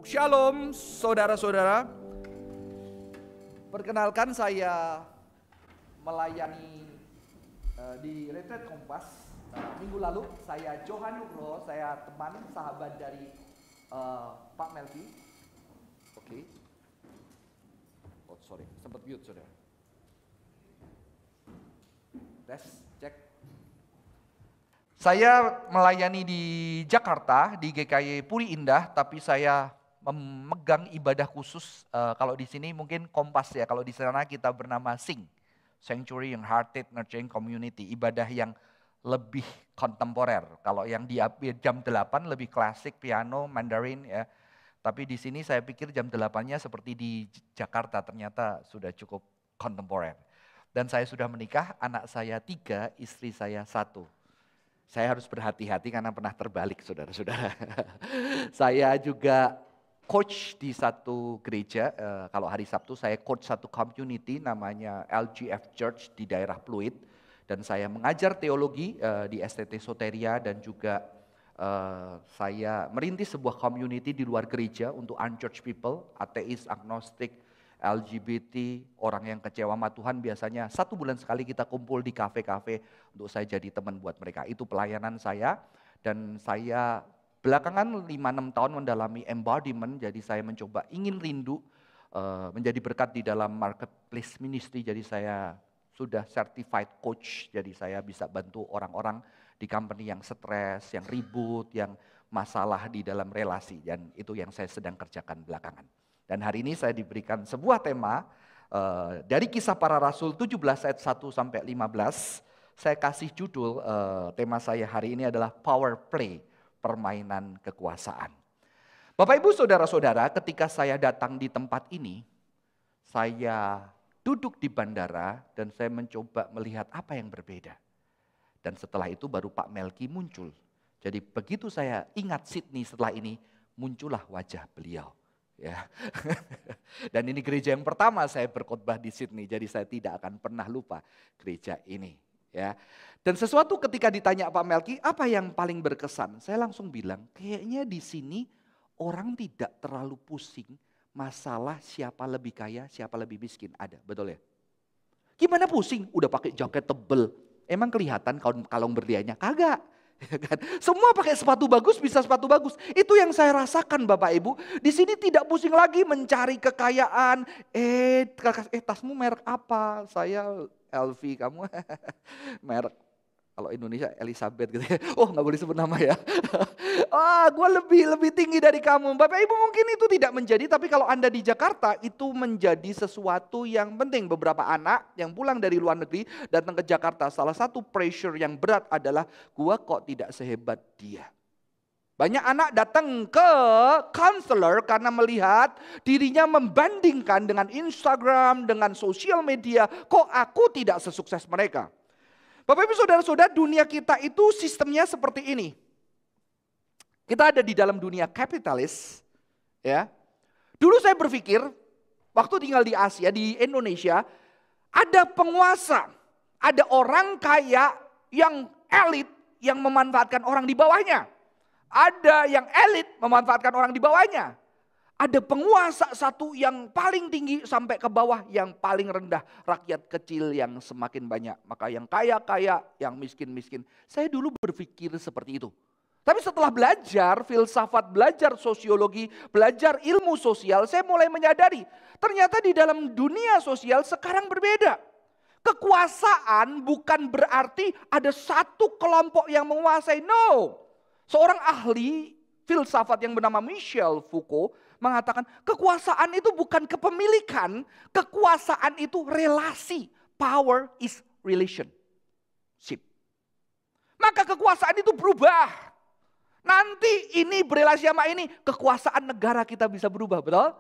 Shalom saudara-saudara. Perkenalkan, saya melayani di Retreat Kompas minggu lalu. Saya Johan Nugroho, saya teman sahabat dari Pak Melki. Oke. Oh sorry, sempat mute saudara. Tes, cek. Saya melayani di Jakarta, di GKY Puri Indah, tapi saya memegang ibadah khusus. Kalau di sini mungkin Kompas ya, kalau di sana kita bernama SING, Sanctuary and Hearted Nurturing Community, ibadah yang lebih kontemporer. Kalau yang di jam 8 lebih klasik, piano, Mandarin ya. Tapi di sini saya pikir jam 8-nya seperti di Jakarta, ternyata sudah cukup kontemporer. Dan saya sudah menikah, anak saya 3, istri saya 1. Saya harus berhati-hati karena pernah terbalik saudara-saudara. Saya juga coach di satu gereja, kalau hari Sabtu saya coach satu community namanya LGF Church di daerah Pluit. Dan saya mengajar teologi di STT Soteria dan juga saya merintis sebuah community di luar gereja untuk unchurched people, ateis, agnostik, LGBT, orang yang kecewa sama Tuhan. Biasanya 1 bulan sekali kita kumpul di kafe-kafe untuk saya jadi teman buat mereka. Itu pelayanan saya dan saya belakangan 5-6 tahun mendalami embodiment, jadi saya mencoba ingin rindu menjadi berkat di dalam marketplace ministry. Jadi saya sudah certified coach, jadi saya bisa bantu orang-orang di company yang stres, yang ribut, yang masalah di dalam relasi. Dan itu yang saya sedang kerjakan belakangan. Dan hari ini saya diberikan sebuah tema dari Kisah Para Rasul 17 ayat 1 sampai 15. Saya kasih judul tema saya hari ini adalah Power Play, permainan kekuasaan. Bapak Ibu saudara-saudara, ketika saya datang di tempat ini, saya duduk di bandara dan saya mencoba melihat apa yang berbeda. Dan setelah itu baru Pak Melki muncul. Jadi begitu saya ingat Sydney setelah ini, muncullah wajah beliau. Ya. Dan ini gereja yang pertama saya berkhotbah di Sydney, jadi saya tidak akan pernah lupa gereja ini. Ya. Dan sesuatu ketika ditanya Pak Melki, apa yang paling berkesan? Saya langsung bilang, kayaknya di sini orang tidak terlalu pusing masalah siapa lebih kaya, siapa lebih miskin. Ada, betul ya? Gimana pusing? Udah pakai jaket tebel. Emang kelihatan kalung berliannya? Kagak. Semua pakai sepatu bagus, bisa sepatu bagus. Itu yang saya rasakan Bapak Ibu. Di sini tidak pusing lagi mencari kekayaan. Tasmu merek apa? Saya LV, kamu merek. Kalau Indonesia Elizabeth gitu ya. Oh nggak boleh sebut nama ya. Gue lebih tinggi dari kamu. Bapak Ibu mungkin itu tidak menjadi, tapi kalau Anda di Jakarta itu menjadi sesuatu yang penting. Beberapa anak yang pulang dari luar negeri datang ke Jakarta, salah satu pressure yang berat adalah gue kok tidak sehebat dia. Banyak anak datang ke counselor karena melihat dirinya membandingkan dengan Instagram, dengan sosial media, kok aku tidak sesukses mereka. Bapak Ibu saudara-saudara, dunia kita itu sistemnya seperti ini. Kita ada di dalam dunia kapitalis, ya. Dulu saya berpikir, waktu tinggal di Asia, di Indonesia, ada penguasa, ada orang kaya yang elit yang memanfaatkan orang di bawahnya. Ada yang elit memanfaatkan orang di bawahnya. Ada penguasa satu yang paling tinggi sampai ke bawah yang paling rendah. Rakyat kecil yang semakin banyak. Maka yang kaya-kaya, yang miskin-miskin. Saya dulu berpikir seperti itu. Tapi setelah belajar filsafat, belajar sosiologi, belajar ilmu sosial, saya mulai menyadari. Ternyata di dalam dunia sosial sekarang berbeda. Kekuasaan bukan berarti ada satu kelompok yang menguasai. No. Seorang ahli filsafat yang bernama Michel Foucault mengatakan kekuasaan itu bukan kepemilikan, kekuasaan itu relasi. Power is relationship. Maka kekuasaan itu berubah. Nanti ini berelasi sama ini, kekuasaan negara kita bisa berubah, betul?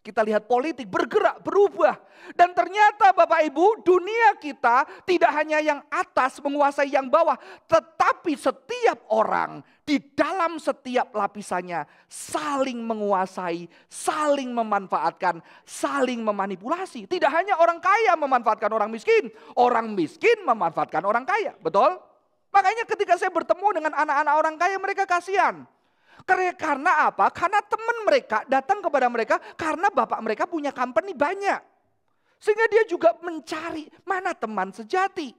Kita lihat politik bergerak, berubah. Dan ternyata Bapak Ibu, dunia kita tidak hanya yang atas menguasai yang bawah. Tetapi setiap orang di dalam setiap lapisannya saling menguasai, saling memanfaatkan, saling memanipulasi. Tidak hanya orang kaya memanfaatkan orang miskin memanfaatkan orang kaya. Betul? Makanya ketika saya bertemu dengan anak-anak orang kaya, mereka kasihan. Karena apa? Karena teman mereka datang kepada mereka karena bapak mereka punya company banyak. Sehingga dia juga mencari mana teman sejati.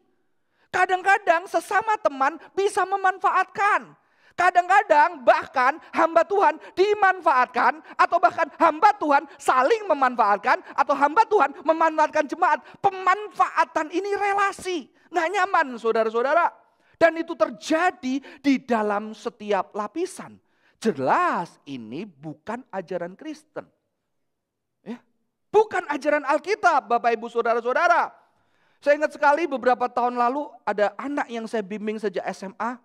Kadang-kadang sesama teman bisa memanfaatkan. Kadang-kadang bahkan hamba Tuhan dimanfaatkan atau bahkan hamba Tuhan saling memanfaatkan atau hamba Tuhan memanfaatkan jemaat. Pemanfaatan ini relasi. Nggak nyaman saudara-saudara. Dan itu terjadi di dalam setiap lapisan. Jelas ini bukan ajaran Kristen. Ya, bukan ajaran Alkitab Bapak Ibu Saudara-saudara. Saya ingat sekali beberapa tahun lalu ada anak yang saya bimbing sejak SMA.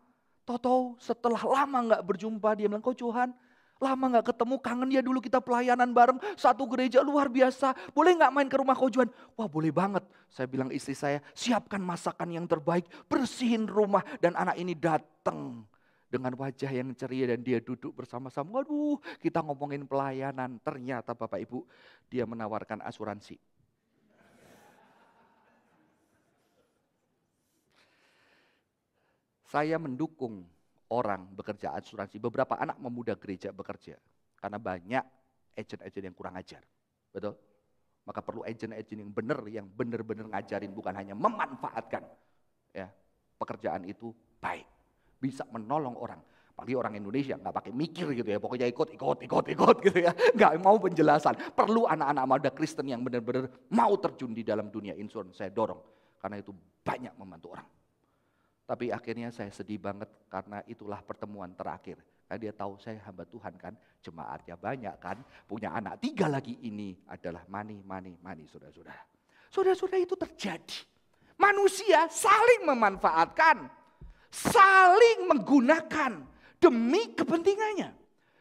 Tahu-tahu setelah lama gak berjumpa dia bilang, kok Johan lama gak ketemu, kangen ya dulu kita pelayanan bareng. Satu gereja luar biasa, boleh gak main ke rumah kau Johan? Wah boleh banget. Saya bilang istri saya, siapkan masakan yang terbaik, bersihin rumah. Dan anak ini datang dengan wajah yang ceria dan dia duduk bersama-sama. Waduh, kita ngomongin pelayanan. Ternyata Bapak Ibu, dia menawarkan asuransi. Saya mendukung orang bekerja asuransi. Beberapa anak memuda gereja bekerja. Karena banyak agen-agen yang kurang ajar. Betul? Maka perlu agen-agen yang benar-benar ngajarin. Bukan hanya memanfaatkan. Ya, pekerjaan itu baik. Bisa menolong orang. Apalagi orang Indonesia nggak pakai mikir gitu ya. Pokoknya ikut gitu ya. Nggak mau penjelasan. Perlu anak-anak muda Kristen yang benar-benar mau terjun di dalam dunia insurans. Saya dorong. Karena itu banyak membantu orang. Tapi akhirnya saya sedih banget karena itulah pertemuan terakhir. Karena dia tahu saya hamba Tuhan kan. Jemaatnya banyak kan. Punya anak 3 lagi, ini adalah money saudara-saudara. Saudara-saudara itu terjadi. Manusia saling memanfaatkan. Saling menggunakan demi kepentingannya.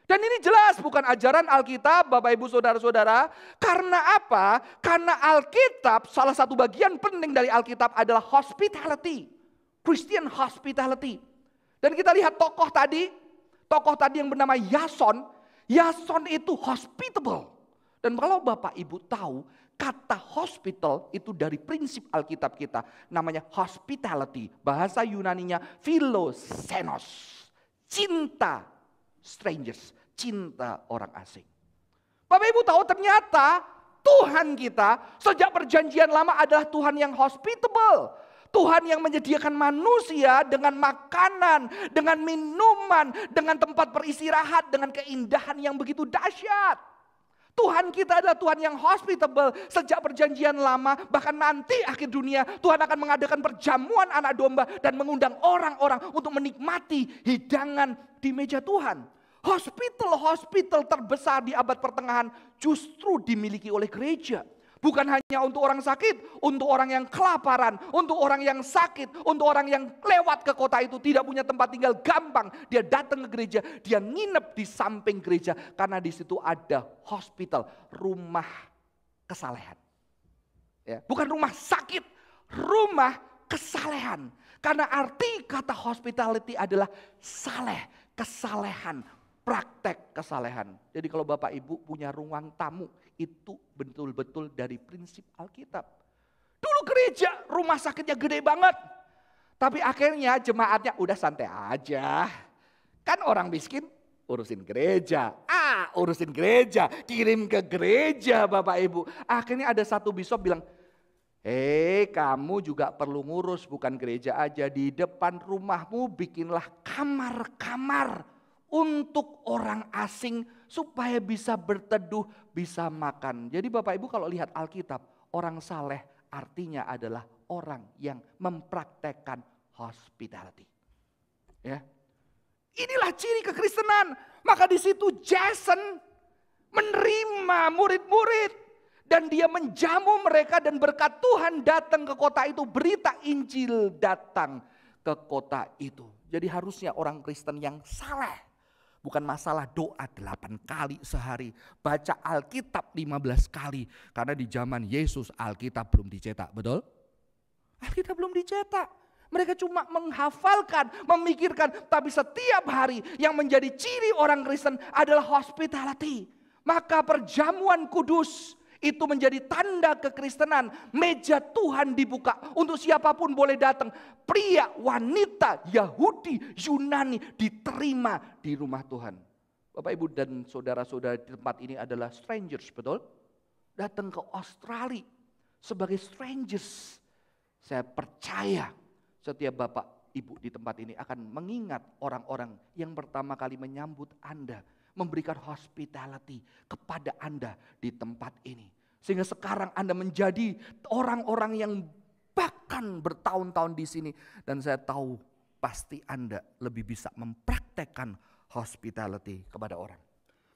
Dan ini jelas bukan ajaran Alkitab Bapak Ibu Saudara-saudara. Karena apa? Karena Alkitab, salah satu bagian penting dari Alkitab adalah hospitality. Christian hospitality. Dan kita lihat tokoh tadi yang bernama Yason. Yason itu hospitable. Dan kalau Bapak Ibu tahu, kata hospital itu dari prinsip Alkitab kita. Namanya hospitality. Bahasa Yunaninya philoxenos. Cinta strangers. Cinta orang asing. Bapak Ibu tahu ternyata Tuhan kita sejak perjanjian lama adalah Tuhan yang hospitable. Tuhan yang menyediakan manusia dengan makanan, dengan minuman, dengan tempat beristirahat, dengan keindahan yang begitu dahsyat. Tuhan kita adalah Tuhan yang hospitable sejak perjanjian lama, bahkan nanti akhir dunia Tuhan akan mengadakan perjamuan anak domba dan mengundang orang-orang untuk menikmati hidangan di meja Tuhan. Hospital terbesar di abad pertengahan justru dimiliki oleh gereja. Bukan hanya untuk orang sakit, untuk orang yang kelaparan, untuk orang yang sakit, untuk orang yang lewat ke kota itu tidak punya tempat tinggal, gampang dia datang ke gereja, dia nginep di samping gereja karena di situ ada hospital, rumah kesalehan. Ya, bukan rumah sakit, rumah kesalehan. Karena arti kata hospitality adalah saleh, kesalehan, praktek kesalehan. Jadi kalau Bapak Ibu punya ruang tamu, itu betul-betul dari prinsip Alkitab. Dulu gereja, rumah sakitnya gede banget. Tapi akhirnya jemaatnya udah santai aja. Kan orang miskin urusin gereja. Urusin gereja, kirim ke gereja Bapak Ibu. Akhirnya ada satu bishop bilang, kamu juga perlu ngurus, bukan gereja aja. Di depan rumahmu bikinlah kamar-kamar untuk orang asing supaya bisa berteduh, bisa makan. Jadi Bapak Ibu kalau lihat Alkitab, orang saleh artinya adalah orang yang mempraktekkan hospitality. Ya. Inilah ciri kekristenan. Maka di situ Jason menerima murid-murid dan dia menjamu mereka dan berkat Tuhan datang ke kota itu, berita Injil datang ke kota itu. Jadi harusnya orang Kristen yang saleh. Bukan masalah doa 8 kali sehari. Baca Alkitab 15 kali. Karena di zaman Yesus Alkitab belum dicetak. Betul? Alkitab belum dicetak. Mereka cuma menghafalkan, memikirkan. Tapi setiap hari yang menjadi ciri orang Kristen adalah hospitality. Maka perjamuan kudus itu menjadi tanda kekristenan. Meja Tuhan dibuka untuk siapapun boleh datang. Pria, wanita, Yahudi, Yunani diterima di rumah Tuhan. Bapak Ibu dan saudara-saudara di tempat ini adalah strangers, betul? Datang ke Australia sebagai strangers. Saya percaya setiap Bapak Ibu di tempat ini akan mengingat orang-orang yang pertama kali menyambut Anda, memberikan hospitality kepada Anda di tempat ini. Sehingga sekarang Anda menjadi orang-orang yang bahkan bertahun-tahun di sini. Dan saya tahu pasti Anda lebih bisa mempraktekkan hospitality kepada orang.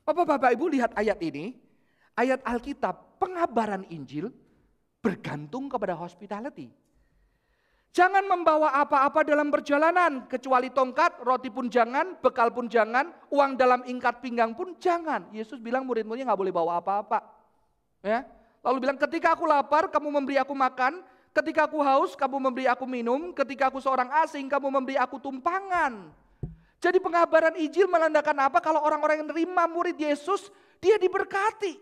Bapak Ibu lihat ayat ini, ayat Alkitab, pengabaran Injil bergantung kepada hospitality. Jangan membawa apa-apa dalam perjalanan, kecuali tongkat, roti pun jangan, bekal pun jangan, uang dalam ingkat pinggang pun jangan. Yesus bilang murid-muridnya nggak boleh bawa apa-apa. Ya. Lalu bilang ketika aku lapar, kamu memberi aku makan, ketika aku haus, kamu memberi aku minum, ketika aku seorang asing, kamu memberi aku tumpangan. Jadi pengabaran Injil menandakan apa? Kalau orang-orang yang menerima murid Yesus, dia diberkati.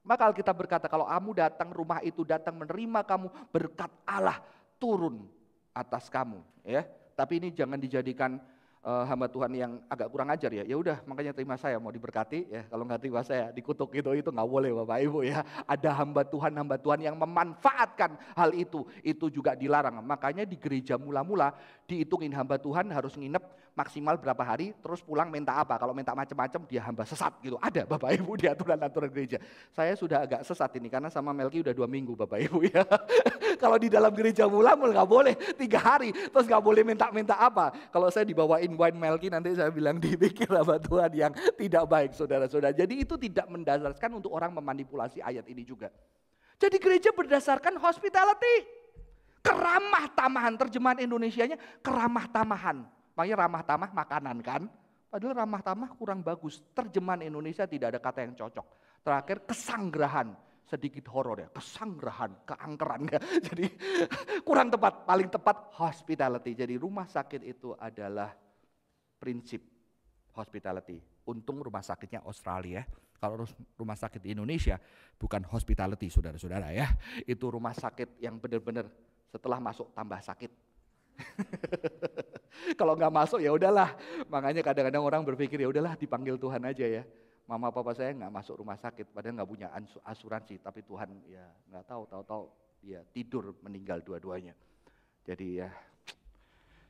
Maka Alkitab berkata kalau kamu datang, rumah itu datang menerima kamu, berkat Allah turun atas kamu. Ya, tapi ini jangan dijadikan hamba Tuhan yang agak kurang ajar ya. Ya udah, makanya terima saya mau diberkati ya. Kalau nggak terima saya dikutuk itu nggak boleh Bapak Ibu ya. Ada hamba Tuhan yang memanfaatkan hal itu juga dilarang. Makanya di gereja mula-mula dihitungin hamba Tuhan harus nginep maksimal berapa hari, terus pulang minta apa. Kalau minta macam-macam dia hamba sesat gitu. Ada Bapak Ibu di aturan-aturan gereja. Saya sudah agak sesat ini karena sama Melki udah 2 minggu Bapak Ibu ya. Kalau di dalam gereja mula-mula nggak boleh 3 hari, terus nggak boleh minta-minta apa. Kalau saya dibawain wine Melki nanti saya bilang dipikir hamba Tuhan yang tidak baik saudara-saudara. Jadi itu tidak mendasarkan untuk orang memanipulasi ayat ini juga. Jadi gereja berdasarkan hospitality. Keramah tamahan, terjemahan Indonesianya keramah tamahan. Makanya ramah tamah makanan kan. Padahal ramah tamah kurang bagus. Terjemahan Indonesia tidak ada kata yang cocok. Terakhir kesanggerahan. Sedikit horor ya, kesanggerahan, keangkeran ya. Jadi kurang tepat, paling tepat hospitality. Jadi rumah sakit itu adalah prinsip hospitality. Untung rumah sakitnya Australia. Kalau rumah sakit di Indonesia bukan hospitality saudara-saudara ya. Itu rumah sakit yang benar-benar setelah masuk tambah sakit. Kalau nggak masuk ya udahlah. Makanya kadang-kadang orang berpikir ya udahlah dipanggil Tuhan aja ya. Mama papa saya nggak masuk rumah sakit, padahal nggak punya asuransi, tapi Tuhan ya nggak tahu dia tidur meninggal dua-duanya. Jadi ya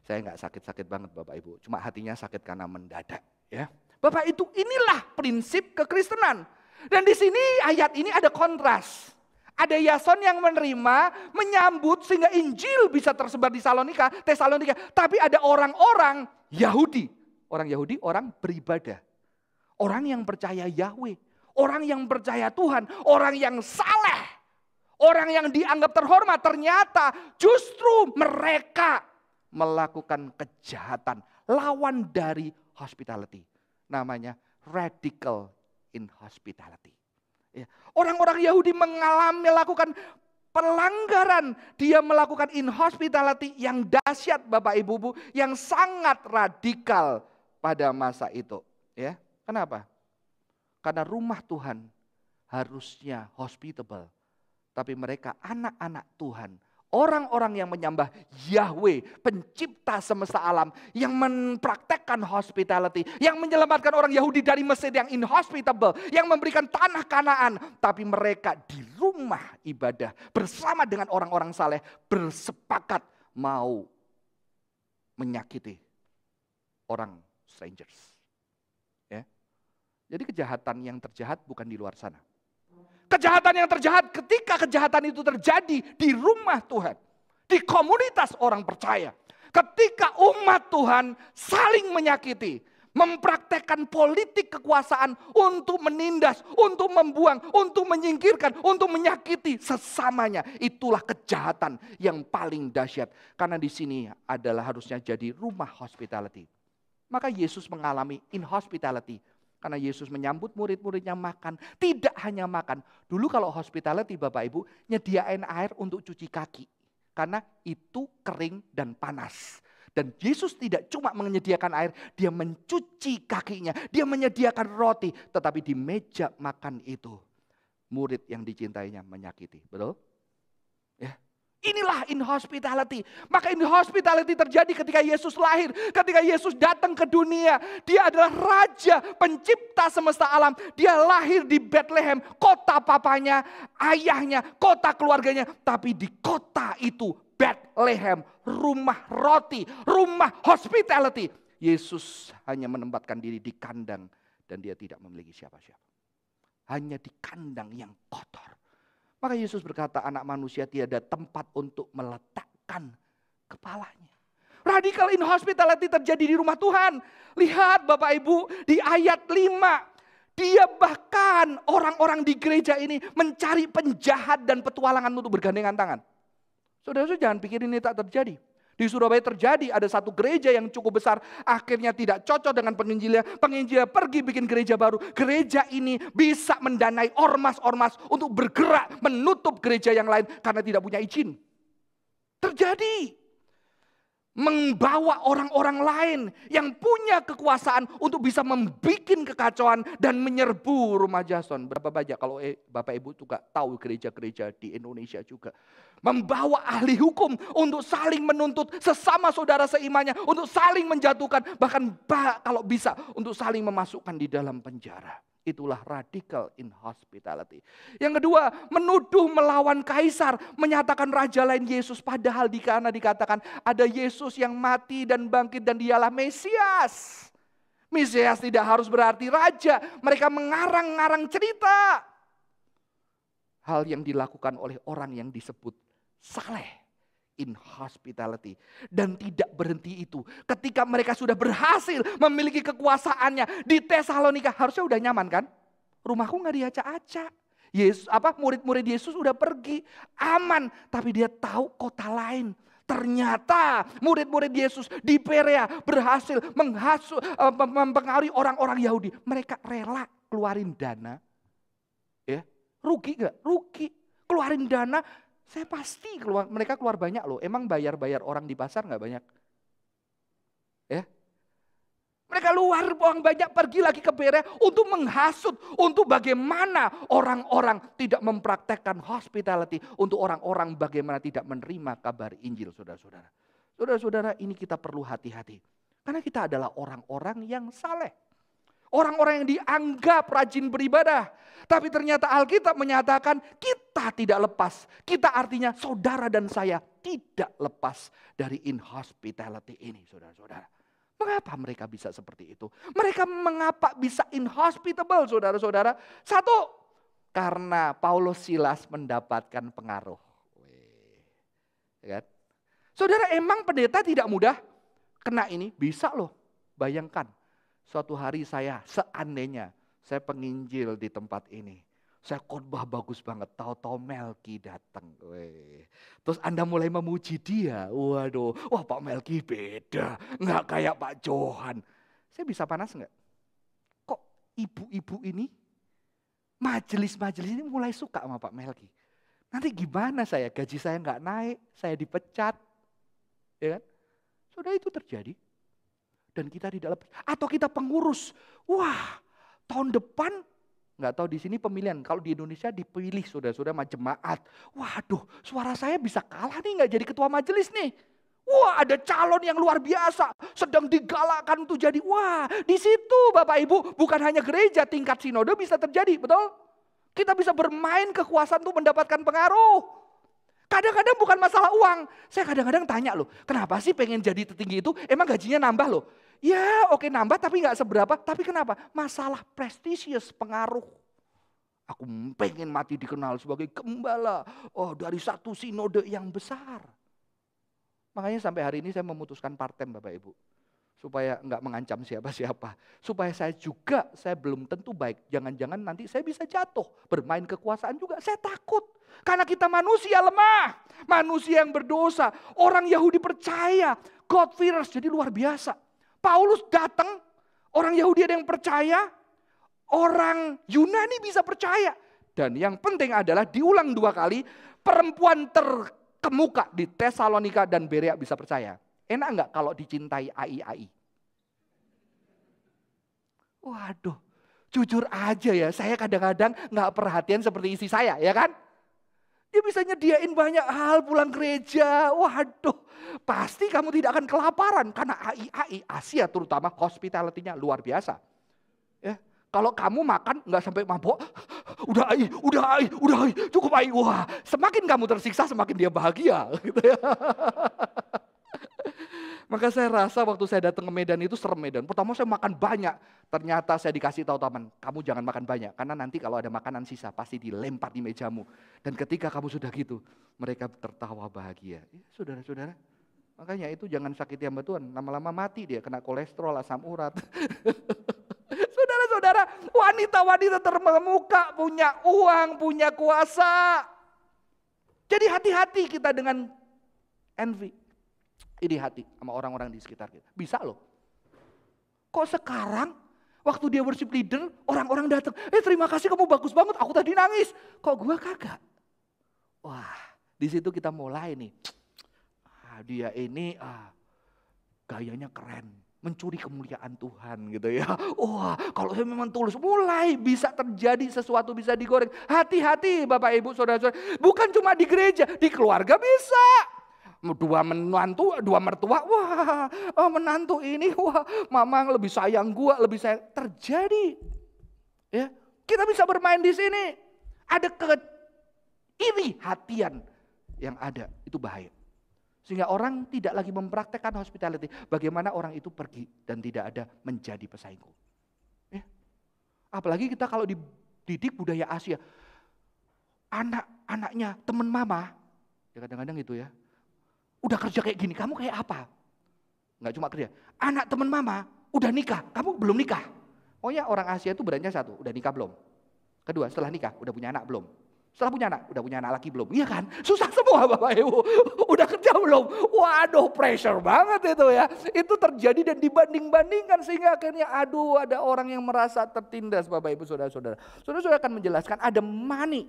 saya nggak sakit-sakit banget Bapak Ibu, cuma hatinya sakit karena mendadak ya. Bapak itu inilah prinsip kekristenan. Dan di sini ayat ini ada kontras. Ada Yason yang menerima, menyambut sehingga Injil bisa tersebar di Tesalonika. Tapi ada orang-orang Yahudi. Orang Yahudi, orang beribadah. Orang yang percaya Yahweh. Orang yang percaya Tuhan. Orang yang saleh. Orang yang dianggap terhormat. Ternyata justru mereka melakukan kejahatan. Lawan dari hospitality. Namanya radical inhospitality. Orang-orang Yahudi melakukan pelanggaran. Dia melakukan inhospitality yang dahsyat Bapak Ibu, yang sangat radikal pada masa itu. Ya, kenapa? Karena rumah Tuhan harusnya hospitable. Tapi mereka anak-anak Tuhan. Orang-orang yang menyembah Yahweh, pencipta semesta alam, yang mempraktekkan hospitality, yang menyelamatkan orang Yahudi dari Mesir yang inhospitable, yang memberikan tanah Kanaan, tapi mereka di rumah ibadah bersama dengan orang-orang saleh bersepakat mau menyakiti orang strangers. Ya. Jadi kejahatan yang terjahat bukan di luar sana. Kejahatan yang terjahat ketika kejahatan itu terjadi di rumah Tuhan. Di komunitas orang percaya. Ketika umat Tuhan saling menyakiti. Mempraktekkan politik kekuasaan untuk menindas, untuk membuang, untuk menyingkirkan, untuk menyakiti sesamanya. Itulah kejahatan yang paling dahsyat. Karena di sini adalah harusnya jadi rumah hospitality. Maka Yesus mengalami inhospitality. Karena Yesus menyambut murid-muridnya makan. Tidak hanya makan. Dulu kalau hospitality Bapak Ibu, nyediain air untuk cuci kaki. Karena itu kering dan panas. Dan Yesus tidak cuma menyediakan air, dia mencuci kakinya. Dia menyediakan roti. Tetapi di meja makan itu, murid yang dicintainya menyakiti. Betul? Ya. Inilah inhospitality. Maka inhospitality terjadi ketika Yesus lahir. Ketika Yesus datang ke dunia. Dia adalah raja pencipta semesta alam. Dia lahir di Bethlehem. Kota papanya, ayahnya, kota keluarganya. Tapi di kota itu Bethlehem. Rumah roti, rumah hospitality. Yesus hanya menempatkan diri di kandang. Dan dia tidak memiliki siapa-siapa. Hanya di kandang yang kotor. Maka Yesus berkata, anak manusia tiada tempat untuk meletakkan kepalanya. Radical inhospitality terjadi di rumah Tuhan. Lihat Bapak Ibu di ayat 5. Dia bahkan orang-orang di gereja ini mencari penjahat dan petualangan untuk bergandengan tangan. Saudara-saudara jangan pikir ini tak terjadi. Di Surabaya terjadi, ada satu gereja yang cukup besar, akhirnya tidak cocok dengan penginjilnya. Penginjilnya pergi bikin gereja baru. Gereja ini bisa mendanai ormas-ormas untuk bergerak menutup gereja yang lain karena tidak punya izin. Terjadi. Membawa orang-orang lain yang punya kekuasaan untuk bisa membuat kekacauan dan menyerbu rumah Jason. Berapa banyak kalau Bapak Ibu juga tahu gereja-gereja di Indonesia juga. Membawa ahli hukum untuk saling menuntut sesama saudara seimannya. Untuk saling menjatuhkan, bahkan kalau bisa untuk saling memasukkan di dalam penjara. Itulah radical inhospitality. Yang kedua, menuduh melawan kaisar, menyatakan raja lain Yesus. Padahal karena dikatakan ada Yesus yang mati dan bangkit dan dialah Mesias. Mesias tidak harus berarti raja. Mereka mengarang-ngarang cerita. Hal yang dilakukan oleh orang yang disebut saleh. Inhospitality. Dan tidak berhenti itu. Ketika mereka sudah berhasil memiliki kekuasaannya di Tesalonika, harusnya udah nyaman kan? Rumahku gak diacak-acak. Murid-murid Yesus udah pergi, aman. Tapi dia tahu kota lain. Ternyata murid-murid Yesus di Perea berhasil mempengaruhi orang-orang Yahudi. Mereka rela keluarin dana. Ya, rugi gak? Rugi. Keluarin dana. Saya pasti mereka keluar banyak loh. Emang bayar-bayar orang di pasar gak banyak? Ya. Mereka luar uang banyak pergi lagi ke Berea untuk menghasut. Untuk bagaimana orang-orang tidak mempraktekkan hospitality. Untuk orang-orang bagaimana tidak menerima kabar Injil saudara-saudara. Saudara-saudara ini kita perlu hati-hati. Karena kita adalah orang-orang yang saleh. Orang-orang yang dianggap rajin beribadah. Tapi ternyata Alkitab menyatakan kita tidak lepas. Kita artinya saudara dan saya tidak lepas dari inhospitality ini saudara-saudara. Mengapa mereka bisa seperti itu? Mereka mengapa bisa inhospitable saudara-saudara? Satu, karena Paulus Silas mendapatkan pengaruh. Ya kan? Saudara emang pendeta tidak mudah kena ini? Bisa loh, bayangkan. Suatu hari seandainya saya penginjil di tempat ini. Saya khotbah bagus banget, tahu-tahu Melki datang. Terus Anda mulai memuji dia. Waduh, wah Pak Melki beda, nggak kayak Pak Johan. Saya bisa panas nggak? Kok ibu-ibu ini, majelis-majelis ini mulai suka sama Pak Melki. Nanti gimana saya, gaji saya nggak naik, saya dipecat. Ya kan? Sudah itu terjadi. Dan kita tidak lepas. Atau kita pengurus. Wah, tahun depan, nggak tahu di sini pemilihan. Kalau di Indonesia dipilih saudara-saudara jemaat. Waduh, suara saya bisa kalah nih nggak jadi ketua majelis nih. Wah, ada calon yang luar biasa. Sedang digalakkan untuk jadi. Wah, di situ Bapak Ibu bukan hanya gereja, tingkat sinode bisa terjadi, betul? Kita bisa bermain kekuasaan untuk mendapatkan pengaruh. Kadang-kadang bukan masalah uang. Saya kadang-kadang tanya loh, kenapa sih pengen jadi tertinggi itu? Emang gajinya nambah loh? Ya oke nambah tapi gak seberapa. Tapi kenapa? Masalah prestisius, pengaruh. Aku pengen mati dikenal sebagai gembala dari satu sinode yang besar. Makanya sampai hari ini saya memutuskan part-time Bapak Ibu. Supaya enggak mengancam siapa-siapa. Supaya saya belum tentu baik. Jangan-jangan nanti saya bisa jatuh. Bermain kekuasaan juga, saya takut. Karena kita manusia lemah. Manusia yang berdosa. Orang Yahudi percaya. God-fearers, jadi luar biasa. Paulus datang, orang Yahudi ada yang percaya. Orang Yunani bisa percaya. Dan yang penting adalah diulang 2 kali. Perempuan terkemuka di Tesalonika dan Berea bisa percaya. Enak enggak kalau dicintai AI? Waduh, jujur aja ya, saya kadang-kadang enggak perhatian seperti istri saya, ya kan? Dia bisa nyediain banyak hal pulang gereja. Waduh, pasti kamu tidak akan kelaparan. Karena AI Asia terutama hospitality-nya luar biasa. Ya, kalau kamu makan nggak sampai mabok, udah AI, cukup AI. Wah, semakin kamu tersiksa semakin dia bahagia. Gitu ya. Maka saya rasa waktu saya datang ke Medan itu serem Medan. Pertama saya makan banyak. Ternyata saya dikasih tahu teman, kamu jangan makan banyak. Karena nanti kalau ada makanan sisa pasti dilempar di mejamu. Dan ketika kamu sudah gitu, mereka tertawa bahagia. Ya, saudara-saudara, makanya itu jangan sakiti hamba Tuhan. Lama-lama mati dia, kena kolesterol, asam urat. Saudara-saudara, wanita-wanita terkemuka, punya uang, punya kuasa. Jadi hati-hati kita dengan envy. Iri hati sama orang-orang di sekitar kita. Bisa loh. Kok sekarang waktu dia worship leader, orang-orang datang, terima kasih kamu bagus banget, aku tadi nangis. Kok gua kagak? Wah, di situ kita mulai nih. Dia ini gayanya keren, mencuri kemuliaan Tuhan gitu ya. Wah, kalau saya memang tulus, mulai bisa terjadi sesuatu bisa digoreng. Hati-hati Bapak Ibu Saudara-saudara, bukan cuma di gereja, di keluarga bisa. Dua mertua, wah menantu ini, wah mamang lebih sayang gua, lebih sayang. Terjadi. Ya, kita bisa bermain di sini. Ada iri hatian yang ada, itu bahaya. Sehingga orang tidak lagi mempraktekkan hospitality. Bagaimana orang itu pergi dan tidak ada menjadi pesaingku. Ya. Apalagi kita kalau dididik budaya Asia. Anak-anaknya teman mama, ya kadang-kadang gitu ya. Udah kerja kayak gini, kamu kayak apa? Enggak cuma kerja. Anak teman mama, udah nikah, kamu belum nikah. Oh ya, orang Asia itu berannya satu, udah nikah belum? Kedua, setelah nikah, udah punya anak belum? Setelah punya anak, udah punya anak laki belum? Iya kan? Susah semua Bapak Ibu. Udah kerja belum? Waduh, pressure banget itu ya. Itu terjadi dan dibanding-bandingkan sehingga akhirnya aduh ada orang yang merasa tertindas Bapak Ibu Saudara-saudara. Saudara-saudara akan menjelaskan ada money,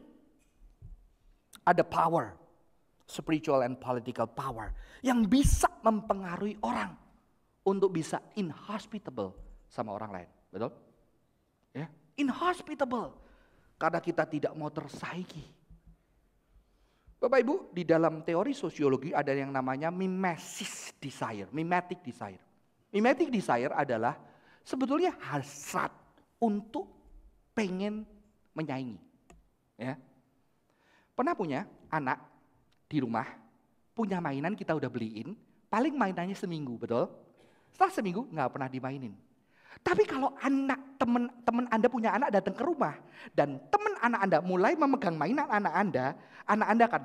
ada power. Spiritual and political power yang bisa mempengaruhi orang untuk bisa inhospitable sama orang lain, betul? Ya, inhospitable karena kita tidak mau tersaingi. Bapak Ibu, di dalam teori sosiologi ada yang namanya mimesis desire, mimetic desire. Mimetic desire adalah sebetulnya hasrat untuk pengen menyaingi. Ya, pernah punya anak di rumah, punya mainan kita udah beliin, paling mainannya seminggu, betul? Setelah seminggu nggak pernah dimainin. Tapi kalau anak teman Anda punya anak datang ke rumah, dan teman anak Anda mulai memegang mainan anak Anda akan,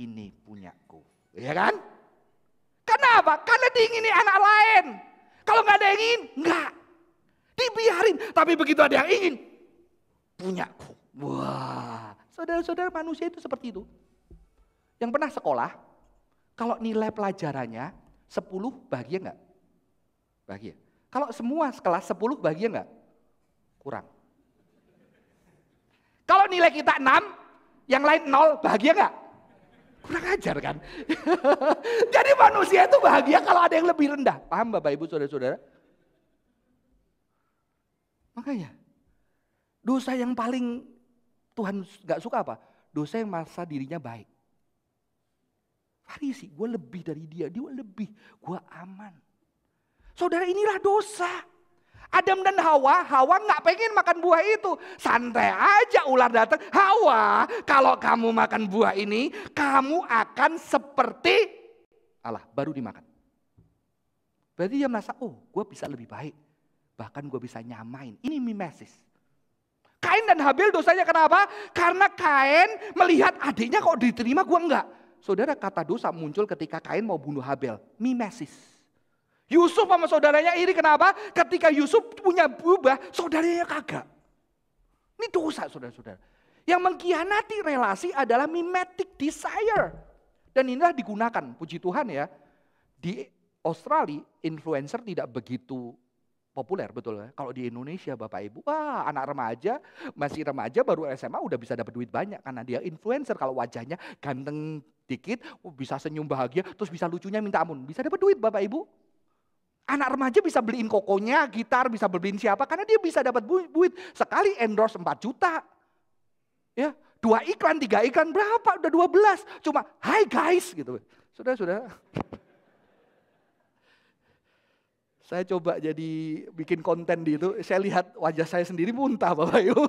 ini punyaku. Ya kan? Karena apa? Karena diingini anak lain. Kalau nggak ada yang ingin, nggak. Dibiarin, tapi begitu ada yang ingin, punyaku. Wah, saudara-saudara manusia itu seperti itu. Yang pernah sekolah, kalau nilai pelajarannya 10 bahagia enggak? Bahagia. Kalau semua kelas 10 bahagia enggak? Kurang. Kalau nilai kita 6, yang lain 0, bahagia enggak? Kurang ajar kan? Jadi manusia itu bahagia kalau ada yang lebih rendah. Paham Bapak Ibu Saudara-saudara? Makanya, dosa yang paling Tuhan enggak suka apa? Dosa yang merasa dirinya baik. Farisi, gue lebih dari dia lebih, gue aman. Saudara, inilah dosa. Adam dan Hawa nggak pengen makan buah itu. Santai aja ular datang, Hawa kalau kamu makan buah ini, kamu akan seperti Allah, baru dimakan. Berarti dia merasa, oh gue bisa lebih baik. Bahkan gue bisa nyamain, ini mimesis. Kain dan Habil dosanya kenapa? Karena Kain melihat adiknya kok diterima, gue enggak. Saudara, kata dosa muncul ketika Kain mau bunuh Habel. Mimesis. Yusuf sama saudaranya iri kenapa? Ketika Yusuf punya berubah, saudaranya kagak. Ini dosa saudara-saudara. Yang mengkhianati relasi adalah mimetic desire. Dan inilah digunakan, puji Tuhan ya. Di Australia, influencer tidak begitu populer, betul ya. Kalau di Indonesia Bapak Ibu, wah anak remaja, masih remaja baru SMA udah bisa dapat duit banyak. Karena dia influencer, kalau wajahnya ganteng dikit, bisa senyum bahagia, terus bisa lucunya minta ampun. Bisa dapat duit Bapak Ibu. Anak remaja bisa beliin kokonya, gitar, bisa beliin siapa, karena dia bisa dapat duit. Sekali endorse 4 juta. Ya, 2 iklan, 3 iklan, berapa? Udah 12. Cuma, hai guys gitu. Sudah. Saya coba jadi bikin konten di itu, saya lihat wajah saya sendiri muntah Bapak Ibu.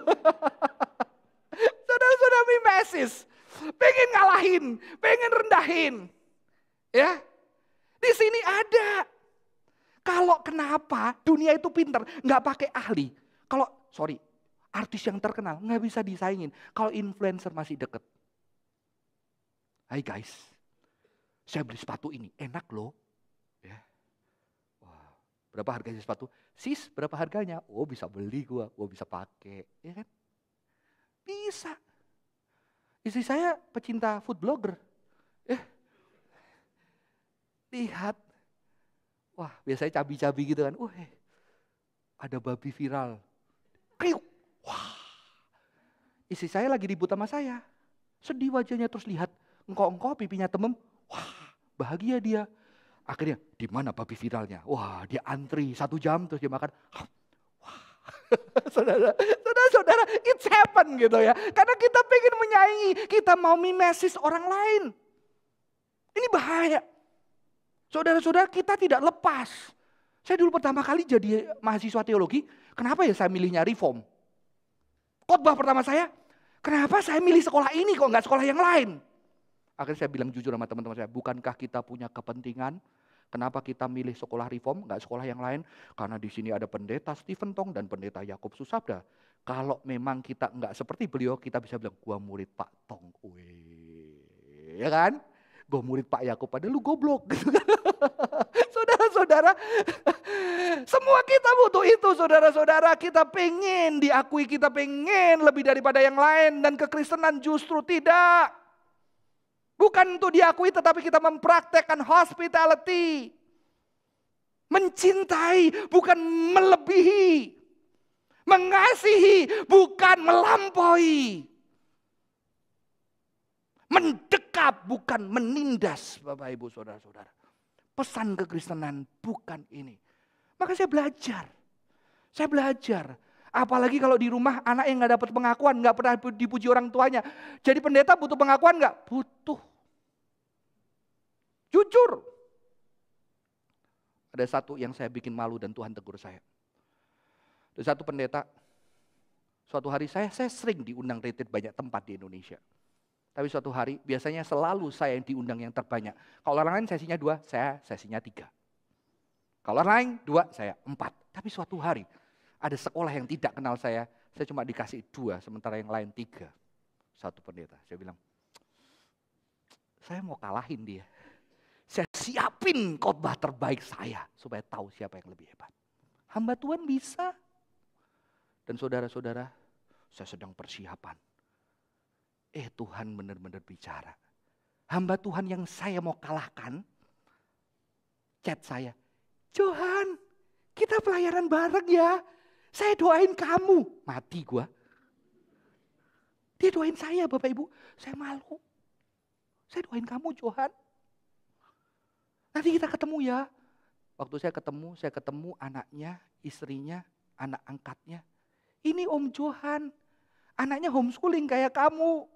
Saudara-saudara mimesis, pengen ngalahin, pengen rendahin. Ya, di sini ada. Kalau kenapa dunia itu pinter, nggak pakai ahli. Kalau, artis yang terkenal nggak bisa disaingin. Kalau influencer masih deket. Hai guys, saya beli sepatu ini, enak loh. Ya. Wah, berapa harganya sepatu? Sis, berapa harganya? Oh bisa beli gua bisa pakai. Ya kan? Bisa. Istri saya pecinta food blogger. Lihat. Wah biasanya cabi-cabi gitu kan. Ada babi viral. Kriuk. Wah, istri saya lagi ribut sama saya. Sedih wajahnya terus lihat engkau pipinya temem. Wah, bahagia dia. Akhirnya di mana babi viralnya? Wah, dia antri 1 jam terus dia makan. Wah, saudara, it's happen gitu ya. Karena kita pengen menyaingi, kita mau mimesis orang lain. Ini bahaya. Saudara-saudara, kita tidak lepas. Saya dulu pertama kali jadi mahasiswa teologi, kenapa ya saya milihnya Reform? Khotbah pertama saya, kenapa saya milih sekolah ini kok nggak sekolah yang lain? Akhirnya saya bilang jujur sama teman-teman saya, bukankah kita punya kepentingan? Kenapa kita milih sekolah Reform, nggak sekolah yang lain? Karena di sini ada pendeta Stephen Tong dan pendeta Yakub Susabda. Kalau memang kita nggak seperti beliau, kita bisa bilang, gua murid Pak Tong. Wih, ya kan? Gua murid Pak Yakub, padahal lu goblok. Saudara-saudara, semua kita butuh itu saudara-saudara. Kita pengen diakui, kita pengen lebih daripada yang lain. Dan kekristenan justru tidak. Bukan untuk diakui tetapi kita mempraktekkan hospitality. Mencintai bukan melebihi. Mengasihi bukan melampaui. Mendekat bukan menindas Bapak Ibu Saudara-saudara. Pesan kekristenan bukan ini. Maka saya belajar. Apalagi kalau di rumah anak yang gak dapat pengakuan, gak pernah dipuji orang tuanya. Jadi pendeta butuh pengakuan gak? Butuh. Jujur. Ada satu yang saya bikin malu dan Tuhan tegur saya. Ada satu pendeta, suatu hari saya sering diundang retreat banyak tempat di Indonesia. Tapi suatu hari biasanya selalu saya yang diundang yang terbanyak. Kalau orang lain sesinya 2, saya sesinya 3. Kalau orang lain 2, saya 4. Tapi suatu hari ada sekolah yang tidak kenal saya cuma dikasih 2, sementara yang lain 3. Satu pendeta, saya bilang, saya mau kalahin dia. Saya siapin khotbah terbaik saya supaya tahu siapa yang lebih hebat. Hamba Tuhan bisa. Dan saudara-saudara, saya sedang persiapan. Tuhan benar-benar bicara. Hamba Tuhan yang saya mau kalahkan, chat saya, Johan, kita pelayanan bareng ya. Saya doain kamu. Mati gua. Dia doain saya Bapak Ibu. Saya malu. Saya doain kamu Johan. Nanti kita ketemu ya. Waktu saya ketemu anaknya, istrinya, anak angkatnya. Ini Om Johan. Anaknya homeschooling kayak kamu.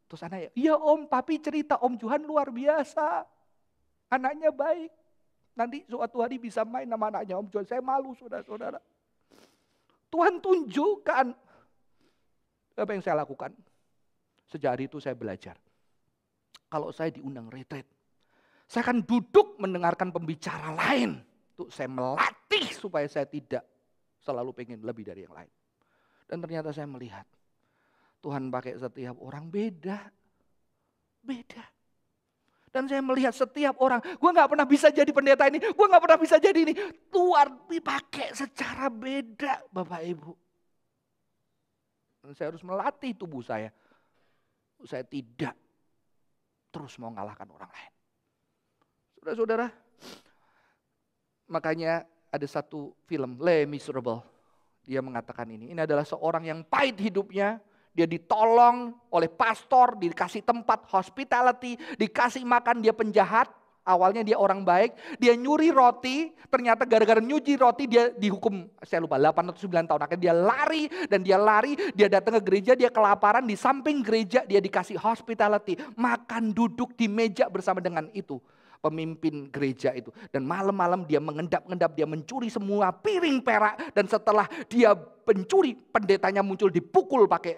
Terus anaknya, iya Om, papi cerita Om Johan luar biasa. Anaknya baik. Nanti suatu hari bisa main sama anaknya Om Johan. Saya malu saudara-saudara. Tuhan tunjukkan apa yang saya lakukan. Sejak hari itu saya belajar. Kalau saya diundang retreat, saya akan duduk mendengarkan pembicara lain. Untuk saya melatih supaya saya tidak selalu pengen lebih dari yang lain. Dan ternyata saya melihat Tuhan pakai setiap orang beda. Dan saya melihat setiap orang, gue gak pernah bisa jadi pendeta ini, gue gak pernah bisa jadi ini. Tuhan dipakai secara beda Bapak Ibu. Dan saya harus melatih tubuh saya. Saya tidak terus mau mengalahkan orang lain. Saudara-saudara, makanya ada satu film, Les Miserables. Dia mengatakan ini adalah seorang yang pahit hidupnya. Dia ditolong oleh pastor, dikasih tempat hospitality, dikasih makan, dia penjahat. Awalnya dia orang baik, dia nyuri roti, ternyata gara-gara nyuci roti dia dihukum, saya lupa, 8 atau 9 tahun. Akhirnya dia lari, dia datang ke gereja, dia kelaparan, di samping gereja dia dikasih hospitality. Makan duduk di meja bersama dengan itu, pemimpin gereja itu. Dan malam-malam dia mengendap-endap, dia mencuri semua piring perak. Dan setelah dia pencuri, pendetanya muncul dipukul pakai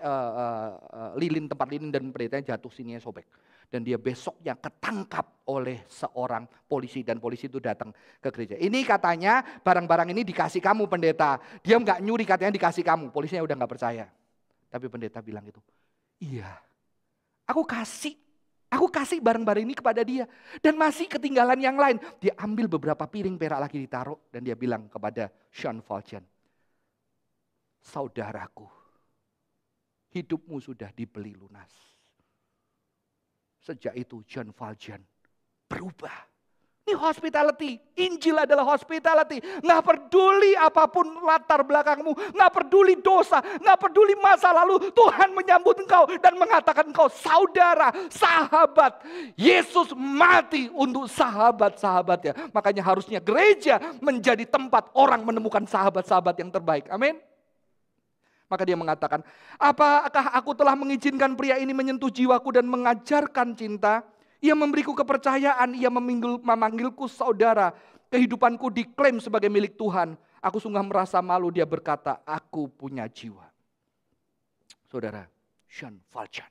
lilin, tempat lilin, dan pendetanya jatuh, sininya sobek. Dan dia besoknya ketangkap oleh seorang polisi. Dan polisi itu datang ke gereja. Ini katanya barang-barang ini dikasih kamu pendeta. Dia nggak nyuri, katanya dikasih kamu. Polisinya udah nggak percaya. Tapi pendeta bilang itu, iya, aku kasih barang-barang ini kepada dia. Dan masih ketinggalan yang lain. Dia ambil beberapa piring perak lagi ditaruh. Dan dia bilang kepada Sean Valjean, saudaraku, hidupmu sudah dibeli lunas. Sejak itu John Valjean berubah. Ini hospitality. Injil adalah hospitality. Nggak peduli apapun latar belakangmu. Nggak peduli dosa. Nggak peduli masa lalu. Tuhan menyambut engkau dan mengatakan engkau saudara, sahabat. Yesus mati untuk sahabat-sahabatnya. Makanya harusnya gereja menjadi tempat orang menemukan sahabat-sahabat yang terbaik. Amin. Maka dia mengatakan, apakah aku telah mengizinkan pria ini menyentuh jiwaku dan mengajarkan cinta? Ia memberiku kepercayaan, ia memanggilku saudara. Kehidupanku diklaim sebagai milik Tuhan. Aku sungguh merasa malu, dia berkata, aku punya jiwa. Saudara, Sean Valjean.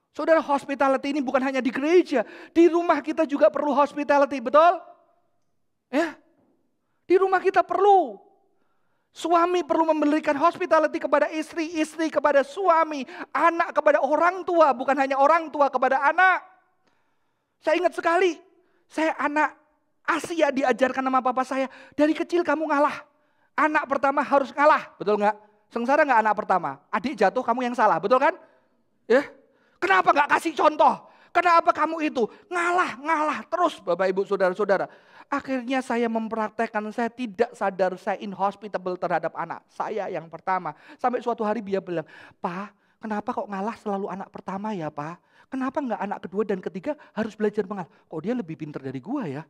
Saudara, hospitality ini bukan hanya di gereja. Di rumah kita juga perlu hospitality, betul? Ya, di rumah kita perlu. Suami perlu memberikan hospitality kepada istri, istri kepada suami, anak kepada orang tua, bukan hanya orang tua kepada anak. Saya ingat sekali, saya anak Asia diajarkan sama papa saya, dari kecil kamu ngalah. Anak pertama harus ngalah, betul nggak? Sengsara nggak anak pertama? Adik jatuh kamu yang salah, betul kan? Ya, kenapa nggak kasih contoh? Kenapa kamu itu? Ngalah terus Bapak Ibu Saudara-saudara. Akhirnya saya mempraktekkan, saya tidak sadar saya inhospitable terhadap anak. Saya yang pertama. Sampai suatu hari dia bilang, Pak, kenapa kok ngalah selalu anak pertama ya Pak? Kenapa enggak anak kedua dan ketiga harus belajar mengalah? Kok dia lebih pintar dari gua ya?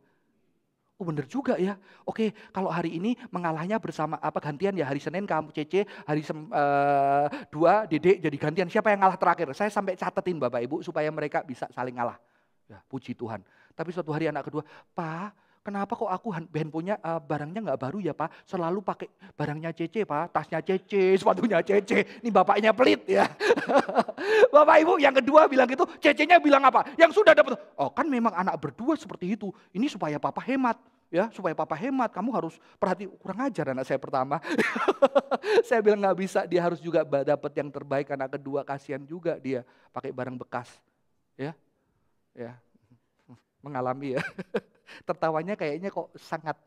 Oh bener juga ya. Oke, kalau hari ini mengalahnya bersama gantian ya, hari Senin kamu Cece, hari dua Dedek jadi gantian. Siapa yang ngalah terakhir? Saya sampai catetin Bapak Ibu supaya mereka bisa saling ngalah. Ya, puji Tuhan. Tapi suatu hari anak kedua, Pak, kenapa kok aku handphonenya barangnya nggak baru ya Pak? Selalu pakai barangnya Cece Pak, tasnya Cece, sepatunya Cece. Ini bapaknya pelit ya. Bapak Ibu yang kedua bilang gitu, Cecenya bilang apa? Yang sudah dapat, oh kan memang anak berdua seperti itu. Ini supaya papa hemat. Ya, supaya papa hemat, kamu harus perhati, kurang ajar anak saya pertama. Saya bilang nggak bisa, dia harus juga dapat yang terbaik. Anak kedua kasihan juga dia pakai barang bekas. Ya, mengalami ya. Tertawanya kayaknya kok sangat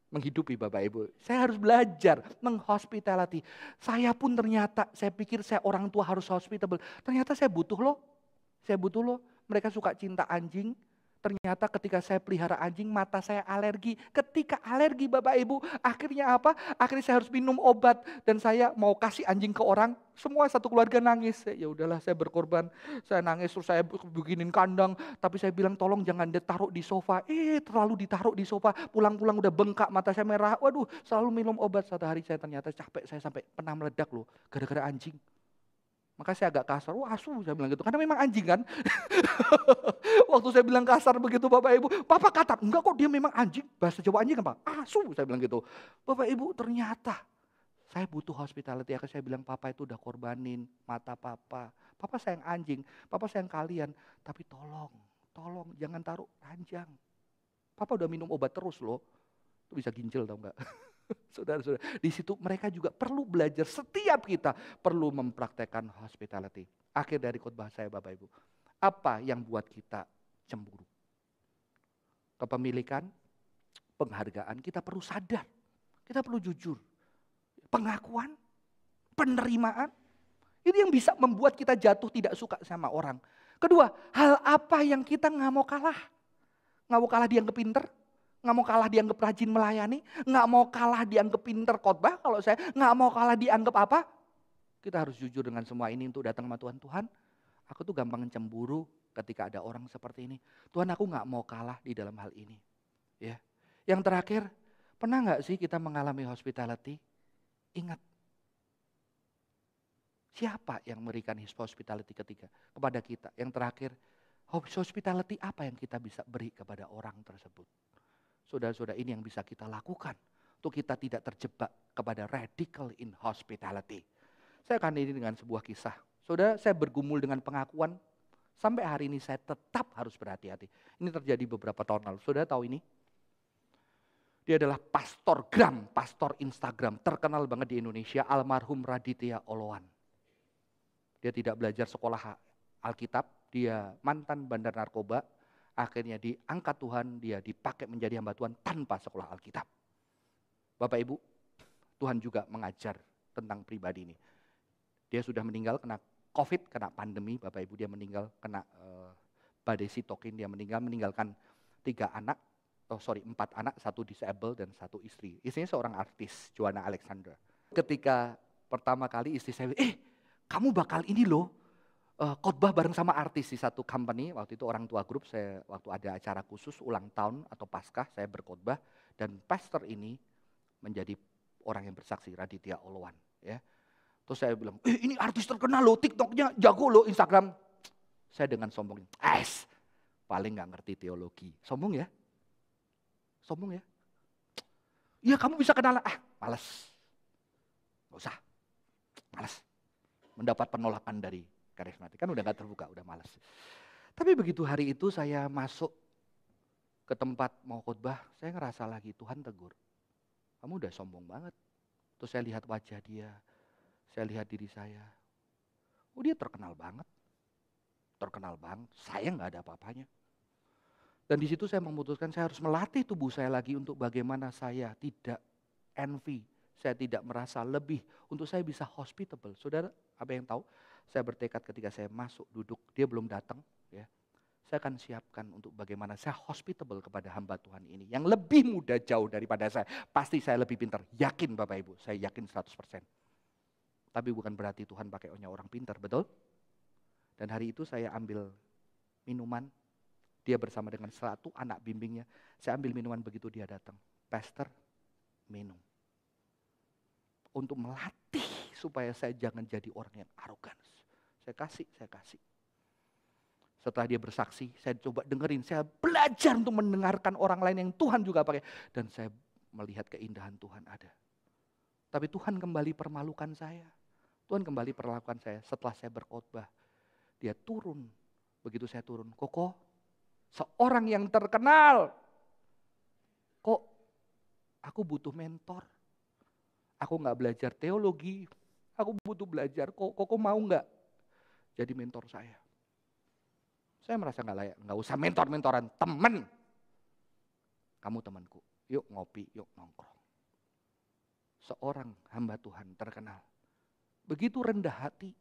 menghidupi Bapak Ibu. Saya harus belajar menghospitality. Saya pun ternyata, saya pikir saya orang tua harus hospitable. Ternyata saya butuh loh. Mereka suka cinta anjing. Ternyata ketika saya pelihara anjing, mata saya alergi. Ketika alergi Bapak Ibu, akhirnya apa? Akhirnya saya harus minum obat. Dan saya mau kasih anjing ke orang, semua satu keluarga nangis. Ya udahlah, saya berkorban. Saya nangis, terus saya bikinin kandang. Tapi saya bilang, tolong jangan ditaruh di sofa. Terlalu ditaruh di sofa. Pulang-pulang udah bengkak, mata saya merah. Waduh, selalu minum obat. Satu hari saya ternyata capek, saya sampai pernah meledak loh. Gara-gara anjing. Maka saya agak kasar, wah asu saya bilang gitu. Karena memang anjing kan. Waktu saya bilang kasar begitu Bapak Ibu. Papa kata, enggak kok dia memang anjing. Bahasa Jawa anjing apa? Asu saya bilang gitu. Bapak Ibu ternyata saya butuh hospitality. Akhirnya saya bilang papa itu udah korbanin mata papa. Papa sayang anjing, papa sayang kalian. Tapi tolong jangan taruh ranjang. Papa udah minum obat terus loh. Itu bisa ginjal tau enggak? Saudara-saudara, di situ mereka juga perlu belajar, setiap kita perlu mempraktekkan hospitality. Akhir dari khotbah saya Bapak Ibu, apa yang buat kita cemburu? Kepemilikan, penghargaan, kita perlu sadar, kita perlu jujur. Pengakuan, penerimaan, ini yang bisa membuat kita jatuh tidak suka sama orang. Kedua, hal apa yang kita nggak mau kalah? Nggak mau kalah dianggap pinter? Nggak mau kalah dianggap rajin melayani, nggak mau kalah dianggap pinter khotbah. Kalau saya nggak mau kalah dianggap apa? Kita harus jujur dengan semua ini untuk datang sama Tuhan. Tuhan, aku tuh gampang cemburu ketika ada orang seperti ini. Tuhan, aku gak mau kalah di dalam hal ini. Ya. Yang terakhir, pernah gak sih kita mengalami hospitality? Ingat, siapa yang memberikan hospitality kepada kita? Yang terakhir, hospitality apa yang kita bisa beri kepada orang tersebut? Saudara-saudara, ini yang bisa kita lakukan untuk kita tidak terjebak kepada radical in hospitality. Saya akan ini dengan sebuah kisah. Saudara, saya bergumul dengan pengakuan, sampai hari ini saya tetap harus berhati-hati. Ini terjadi beberapa tahun lalu. Saudara tahu ini? Dia adalah pastor Instagram, terkenal banget di Indonesia, almarhum Raditya Oloan. Dia tidak belajar sekolah Alkitab, dia mantan bandar narkoba, akhirnya diangkat Tuhan, dia dipakai menjadi hamba Tuhan tanpa sekolah Alkitab. Bapak Ibu, Tuhan juga mengajar tentang pribadi ini. Dia sudah meninggal kena COVID, kena pandemi, Bapak Ibu, dia meninggal kena badai sitokin, dia meninggalkan 4 anak, 1 disable dan 1 istri. Istrinya seorang artis, Joanna Alexandra. Ketika pertama kali istri saya, kamu bakal ini loh, khotbah bareng sama artis di satu company. Waktu itu orang tua grup, saya waktu ada acara khusus ulang tahun atau Paskah, saya berkhotbah dan pastor ini menjadi orang yang bersaksi, Raditya Oloan. Ya. Terus saya bilang, ini artis terkenal loh, TikToknya jago loh, Instagram. Saya dengan sombong, paling gak ngerti teologi. Sombong ya? Sombong ya? Iya kamu bisa kenalan, males. Gak usah, males. Mendapat penolakan dari karismatik, kan udah gak terbuka, udah males. Tapi begitu hari itu saya masuk ke tempat mau khotbah, saya ngerasa lagi Tuhan tegur. Kamu udah sombong banget. Terus saya lihat wajah dia, saya lihat diri saya. Dia terkenal banget. Saya gak ada apa-apanya. Dan di situ saya memutuskan saya harus melatih tubuh saya lagi untuk bagaimana saya tidak envy, saya tidak merasa lebih, untuk saya bisa hospitable. Saudara, apa yang tahu? Saya bertekad ketika saya masuk duduk, dia belum datang, ya. Saya akan siapkan untuk bagaimana saya hospitable kepada hamba Tuhan ini yang lebih muda jauh daripada saya. Pasti saya lebih pintar, yakin Bapak Ibu, saya yakin 100%. Tapi bukan berarti Tuhan pakai orang pintar, betul? Dan hari itu saya ambil minuman. Dia bersama dengan 1 anak bimbingnya. Saya ambil minuman begitu dia datang. Pastor, minum. Untuk melatih supaya saya jangan jadi orang yang arogan. Saya kasih. Setelah dia bersaksi, saya coba dengerin. Saya belajar untuk mendengarkan orang lain yang Tuhan juga pakai. Dan saya melihat keindahan Tuhan ada. Tapi Tuhan kembali permalukan saya. Tuhan kembali perlakukan saya setelah saya berkhotbah. Dia turun. Begitu saya turun, Koko, seorang yang terkenal. Kok aku butuh mentor? Aku gak belajar teologi. Aku butuh belajar. Kok mau gak jadi mentor saya? Saya merasa gak layak. Gak usah mentoran, teman. Kamu temanku. Yuk ngopi, yuk nongkrong. Seorang hamba Tuhan terkenal. Begitu rendah hati.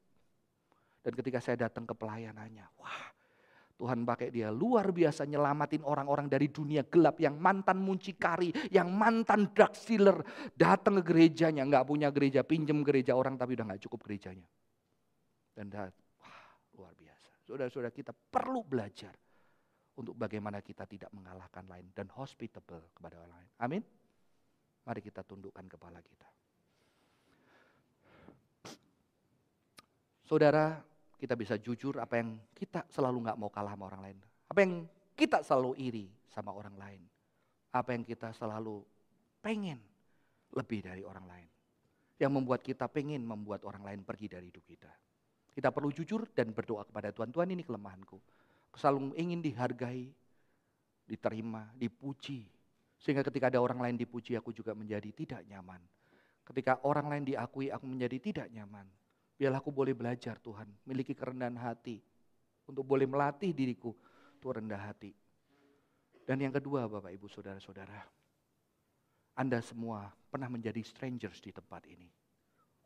Dan ketika saya datang ke pelayanannya, Tuhan pakai dia luar biasa nyelamatin orang-orang dari dunia gelap yang mantan muncikari, yang mantan drug dealer, datang ke gerejanya, nggak punya gereja, pinjem gereja orang tapi udah nggak cukup gerejanya. Dan luar biasa. Saudara-saudara, kita perlu belajar untuk bagaimana kita tidak mengalahkan lain dan hospitable kepada orang lain. Amin. Mari kita tundukkan kepala kita. Saudara, kita bisa jujur apa yang kita selalu gak mau kalah sama orang lain. Apa yang kita selalu iri sama orang lain. Apa yang kita selalu pengen lebih dari orang lain. Yang membuat kita pengen membuat orang lain pergi dari hidup kita. Kita perlu jujur dan berdoa kepada Tuhan. Tuhan, ini kelemahanku. Aku selalu ingin dihargai, diterima, dipuji. Sehingga ketika ada orang lain dipuji, aku juga menjadi tidak nyaman. Ketika orang lain diakui, aku menjadi tidak nyaman. Biarlah aku boleh belajar Tuhan, miliki kerendahan hati. Untuk boleh melatih diriku, itu rendah hati. Dan yang kedua Bapak Ibu Saudara-saudara, Anda semua pernah menjadi strangers di tempat ini.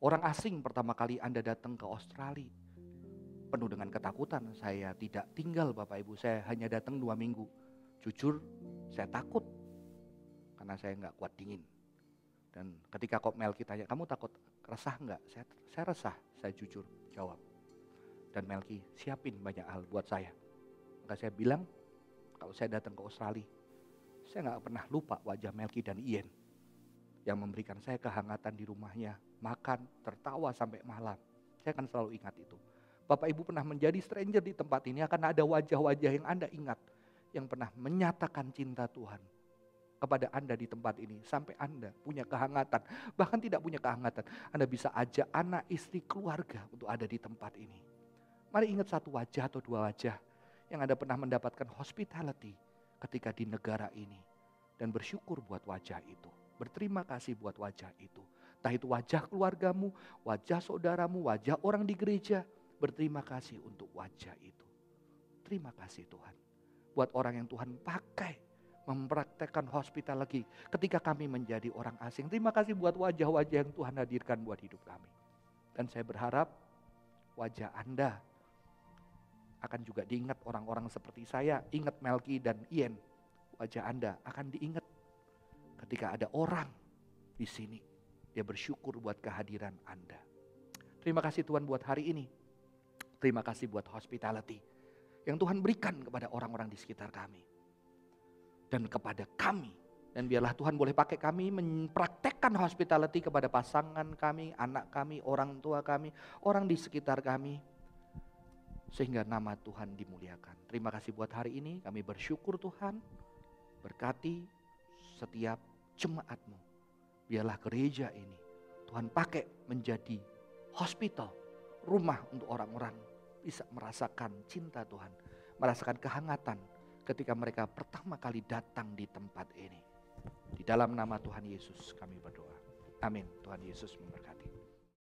Orang asing pertama kali Anda datang ke Australia. Penuh dengan ketakutan, saya tidak tinggal Bapak Ibu, saya hanya datang 2 minggu. Jujur, saya takut, karena saya gak kuat dingin. Dan ketika Kok Melki tanya, kamu takut resah enggak? Saya resah, saya jujur jawab. Dan Melki siapin banyak hal buat saya. Maka saya bilang, kalau saya datang ke Australia, saya nggak pernah lupa wajah Melki dan Ian yang memberikan saya kehangatan di rumahnya, makan, tertawa sampai malam. Saya akan selalu ingat itu. Bapak Ibu pernah menjadi stranger di tempat ini, akan ada wajah-wajah yang Anda ingat, yang pernah menyatakan cinta Tuhan kepada Anda di tempat ini. Sampai Anda punya kehangatan, bahkan tidak punya kehangatan, Anda bisa ajak anak, istri, keluarga untuk ada di tempat ini. Mari ingat satu wajah atau dua wajah yang Anda pernah mendapatkan hospitality ketika di negara ini. Dan bersyukur buat wajah itu. Berterima kasih buat wajah itu. Entah itu wajah keluargamu, wajah saudaramu, wajah orang di gereja. Berterima kasih untuk wajah itu. Terima kasih Tuhan. Buat orang yang Tuhan pakai mempraktekkan hospitality ketika kami menjadi orang asing. Terima kasih buat wajah-wajah yang Tuhan hadirkan buat hidup kami. Dan saya berharap wajah Anda akan juga diingat orang-orang seperti saya. Ingat Melki dan Ian. Wajah Anda akan diingat ketika ada orang di sini. Dia bersyukur buat kehadiran Anda. Terima kasih Tuhan buat hari ini. Terima kasih buat hospitality yang Tuhan berikan kepada orang-orang di sekitar kami. Dan kepada kami. Dan biarlah Tuhan boleh pakai kami mempraktekkan hospitality kepada pasangan kami, anak kami, orang tua kami, orang di sekitar kami. Sehingga nama Tuhan dimuliakan. Terima kasih buat hari ini. Kami bersyukur Tuhan. Berkati setiap jemaat-Mu. Biarlah gereja ini Tuhan pakai menjadi hospital. Rumah untuk orang-orang bisa merasakan cinta Tuhan. Merasakan kehangatan ketika mereka pertama kali datang di tempat ini. Di dalam nama Tuhan Yesus kami berdoa. Amin. Tuhan Yesus memberkati.